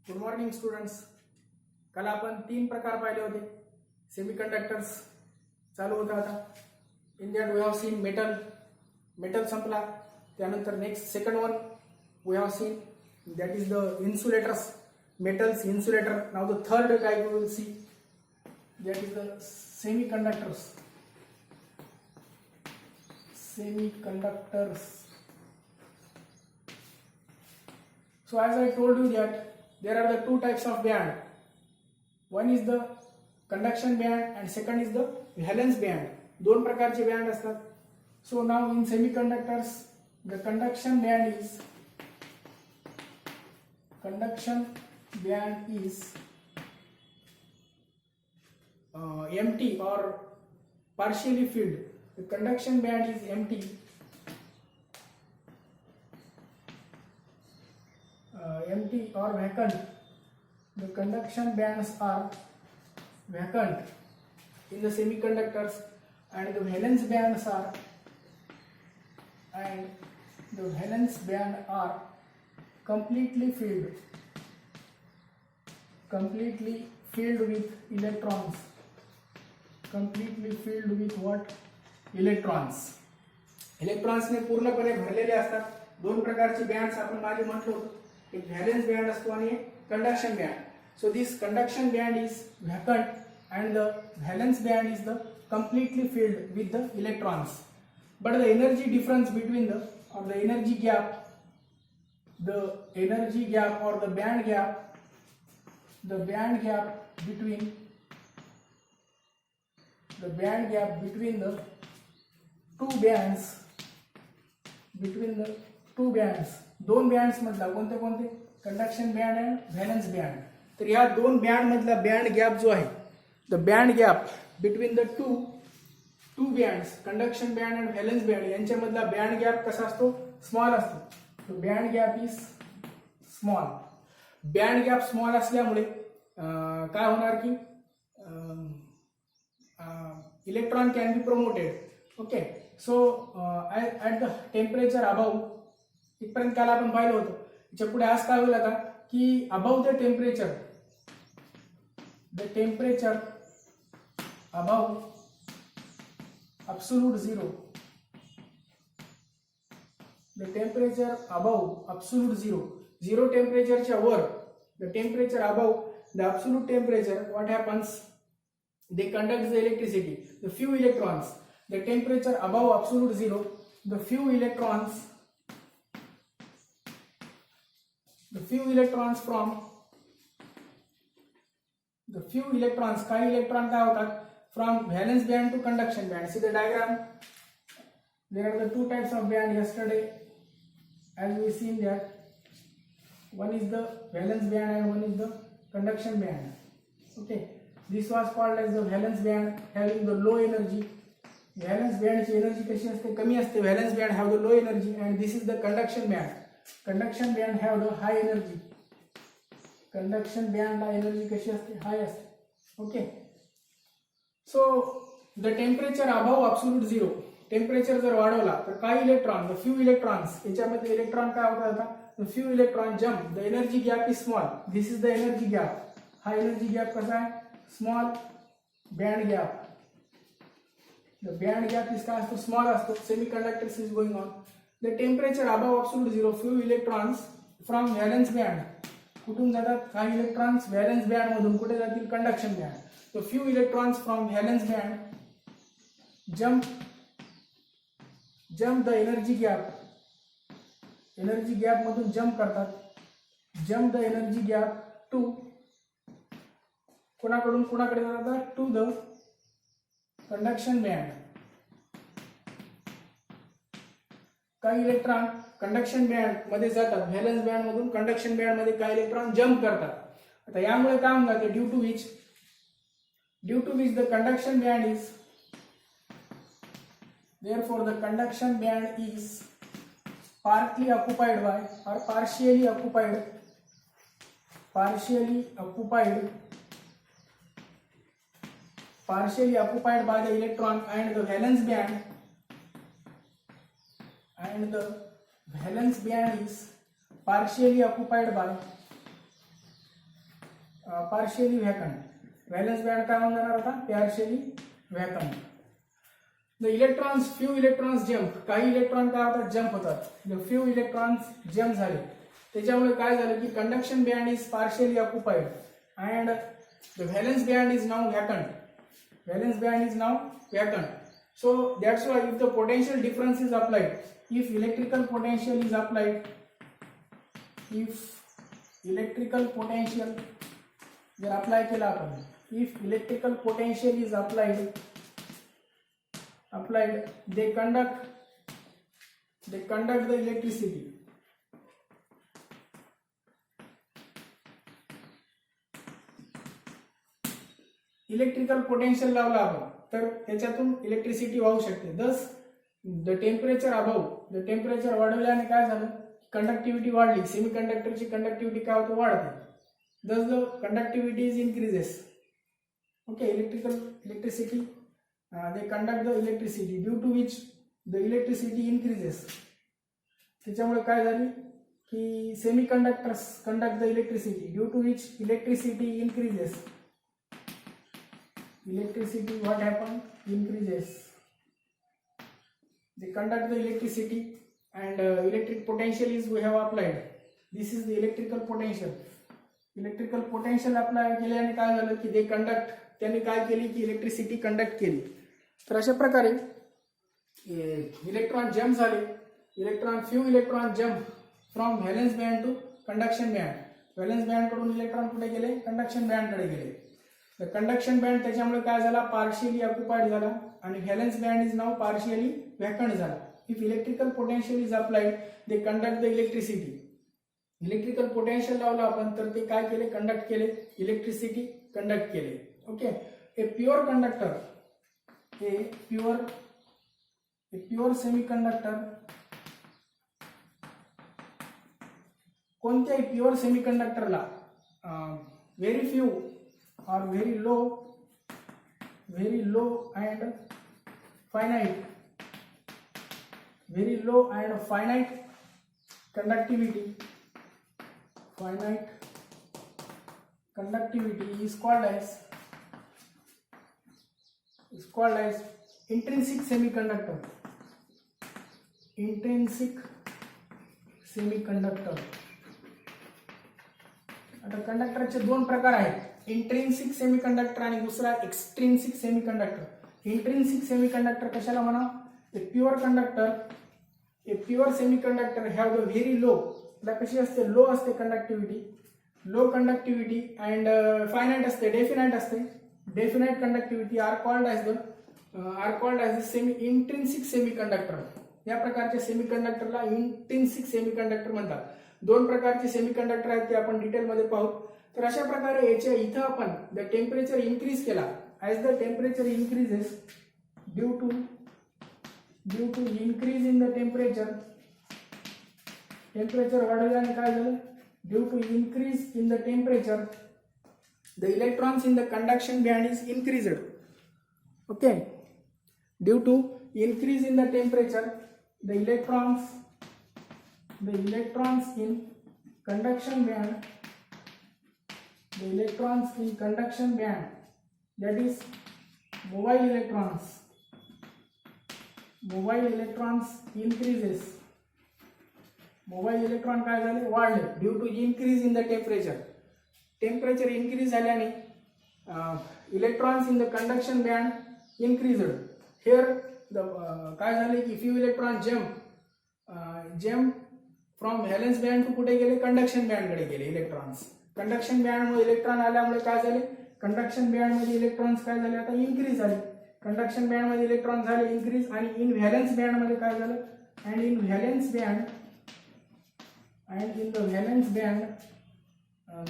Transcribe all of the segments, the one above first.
Good morning students. काल आपण 3 प्रकार पाहिले होते. सेमीकंडक्टर्स चालू होता आता. In that we have seen metal संपला. त्यानंतर next second one we have seen that is the insulators, metals insulator. Now the third type we will see that is the semiconductors. So as I told you that there are the two types of band. One is the conduction band and second is the valence band. दोन प्रकारचे band असतात. So now in semiconductors the conduction band is empty or partially filled. The conduction band is empty. Empty or vacant. The conduction bands are vacant in the semiconductors, and the valence band are completely filled with electrons. Completely filled with what? Electrons. Electrons ने पूर्णपणे भरलेले असतात. दोन प्रकारचे bands आपण मागे म्हटलो होतो. एक व्हॅलेन्स बँड असतो आणि एक conduction band. So this conduction band is vacant and the valence band is the completely filled with the electrons. But the energy difference between the energy gap or the band gap between the two bands, दोन bands मधला कोणते कोणते? Conduction band आणि valence band. तर या दोन band मधला band gap जो आहे, the band gap between the two bands, conduction band आणि व्हॅलेन्स बँड यांच्यामधला बँड गॅप कसा असतो? स्मॉल असतो. तो band gap is small. Band gap small असल्यामुळे काय होणार की electron can be promoted. Okay. So at the temperature above, इथपर्यंत काल आपण पाहिलं होतं. याच्या पुढे आज काय होईल आता की above the temperature above absolute zero, the temperature above absolute zero temperature च्या वर, the temperature above the absolute temperature, what happens? They conduct the electricity. The few electrons, the temperature above absolute zero, the few electrons काही electron काय होतात? From valence band to conduction band. See the diagram. There are the two types of band yesterday, as we seen that one is the valence band and one is the conduction band. Okay, this was called as the valence band, having the low energy. Valence band ची energy कशी असते? कमी असते. Valence band have the low energy, and this is the conduction band. Conduction band have the high energy. Conduction band La energy कशी असते? High असते. Okay. So the temperature above absolute zero, temperature जर वाढवला तर काही electron, the few electrons, याच्यामध्ये electron काय होतात आता? The few electron jump, the energy gap is small. This is the energy gap. हा एनर्जी गॅप कसा आहे? Small. Band gap, the band gap is काय असतो? स्मॉल असतो. Semiconductors is going on. The temperature above absolute zero, few electrons from valence band. कुठून जातात? काही electrons valence band मधून कुठे जातील? Conduction band. So few electrons from valence band jump the energy gap मधून jump करतात. Jump the energy gap to कोणाकडे जातात? To the conduction band. काही इलेक्ट्रॉन कंडक्शन बँड मध्ये जातात. व्हॅलेन्स बँड मधून कंडक्शन बँड मध्ये काही इलेक्ट्रॉन जम्प करतात. आता यामुळे काय होऊन जाते? Due to which the conduction band is, therefore the conduction band is partially occupied by or partially occupied by the electron, and the valence band is partially occupied by partially vacant. Valence band काय होऊन जाणार होता? Partially vacant. The electrons, few electrons jump, काही electron काय होतात? Jump होतात. The few electrons jump झाले, त्याच्यामुळे काय झालं की conduction band is partially occupied and the valence band is now vacant. Valence band is now vacant. So that's why if the potential difference is applied, if electrical potential is applied, if electrical potential जर apply केला आपण, if electrical potential is applied, they conduct the electricity. Electrical potential लावला आपण तर त्याच्यातून electricity वाहू शकते. दस the temperature above, the temperature वाढवल्याने काय झालं? कंडक्टिव्हिटी वाढली. सेमी कंडक्टरची कंडक्टिव्हिटी काय होते? वाढते. Thus the conductivity is increases. Okay, electricity they conduct the electricity due to which the electricity increases. त्याच्यामुळे काय झाली की semiconductors conduct the electricity due to which electricity increases. Electricity, what happened? Increases. They conduct the electricity and electric potential is we have applied. This is the electrical potential. Electrical potential apply केल्याने काय झालं की they conduct, त्यांनी काय केली की electricity conduct केली. तर अशा प्रकारे इलेक्ट्रॉन जम्प झाले. Few electron jump from valence band to conduction band. Valence band कडून इलेक्ट्रॉन कुठे गेले? कंडक्शन बँड कडे गेले. कंडक्शन बँड त्याच्यामुळे काय झाला? पार्शियली ऑक्युपाइड झाला आणि valence band is now partially vacant झाला. If electrical potential is applied they conduct the electricity. Electrical potential लावलं आपण तर ते काय केले? कंडक्ट केले, इलेक्ट्रिसिटी कंडक्ट केले. Okay, a pure conductor, a pure semiconductor, कोणत्याही प्युअर सेमी कंडक्टरला very few or very low and finite conductivity is called as intrinsic semiconductor. आता कंडक्टरचे दोन प्रकार आहेत, इंट्रिन्सिक सेमीकंडक्टर आणि दुसरा एक्सट्रिन्सिक सेमीकंडक्टर. इंट्रिन्सिक सेमीकंडक्टर कशाला म्हणा? A pure conductor, a pure semiconductor have the very low, कशी असते? लो असते conductivity, low conductivity and finite असते, डेफिनाइट असते. Definite conductivity are called as the semi intrinsic semiconductor. या प्रकारच्या सेमीकंडक्टरला इंट्रिन्सिक सेमीकंडक्टर म्हणतात. दोन प्रकारचे सेमीकंडक्टर आहेत ते आपण डिटेलमध्ये पाहू. तर अशा प्रकारे याच्या इथं आपण द टेम्परेचर इन्क्रीज केला. As the temperature increases due to increase in the temperature वाढवल्याने काय झालं? Due to increase in the temperature the electrons in the conduction band is increased. Okay, due to increase in the temperature the electrons in conduction band, that is mobile electrons increases. Mobile electron काय झाले? वाढले due to increase in the temperature increase झाल्याने electrons in the conduction band increased. Here काय झाले की few electron jump from valence band to कुठे गेले? Conduction band कडे गेले इलेक्ट्रॉन्स. कंडक्शन बँड मध्ये इलेक्ट्रॉन आल्यामुळे काय झाले? कंडक्शन बँड मध्ये इलेक्ट्रॉन्स काय झाले? आता इन्क्रीज झाले. कंडक्शन बँड मध्ये इलेक्ट्रॉन झाले इन्क्रीज आणि इन व्हॅलन्स बँड मध्ये काय झालं? And in the valence band the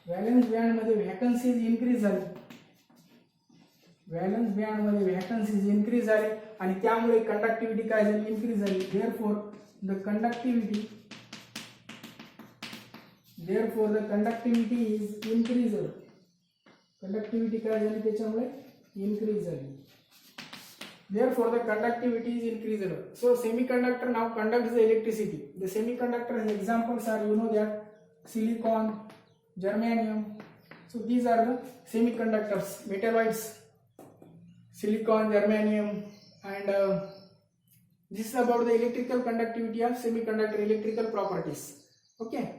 valence band मध्ये व्हॅकन्सीज इन्क्रीज झाली. व्हॅलन्स बँड मध्ये व्हॅकन्सीज इन्क्रीज झाले आणि त्यामुळे कंडक्टिव्हिटी काय झाली? इन्क्रीज झाली. Therefore the conductivity is increased. Conductivity काय झाली? त्याच्यामुळे इन्क्रीज झाली. Therefore, the conductivity is increased. So, semiconductor now conducts the electricity. The semiconductor examples are, you know that silicon, germanium. So these are the semiconductors, metalloids, silicon, germanium, and this is about the electrical conductivity of semiconductor, electrical properties. Okay,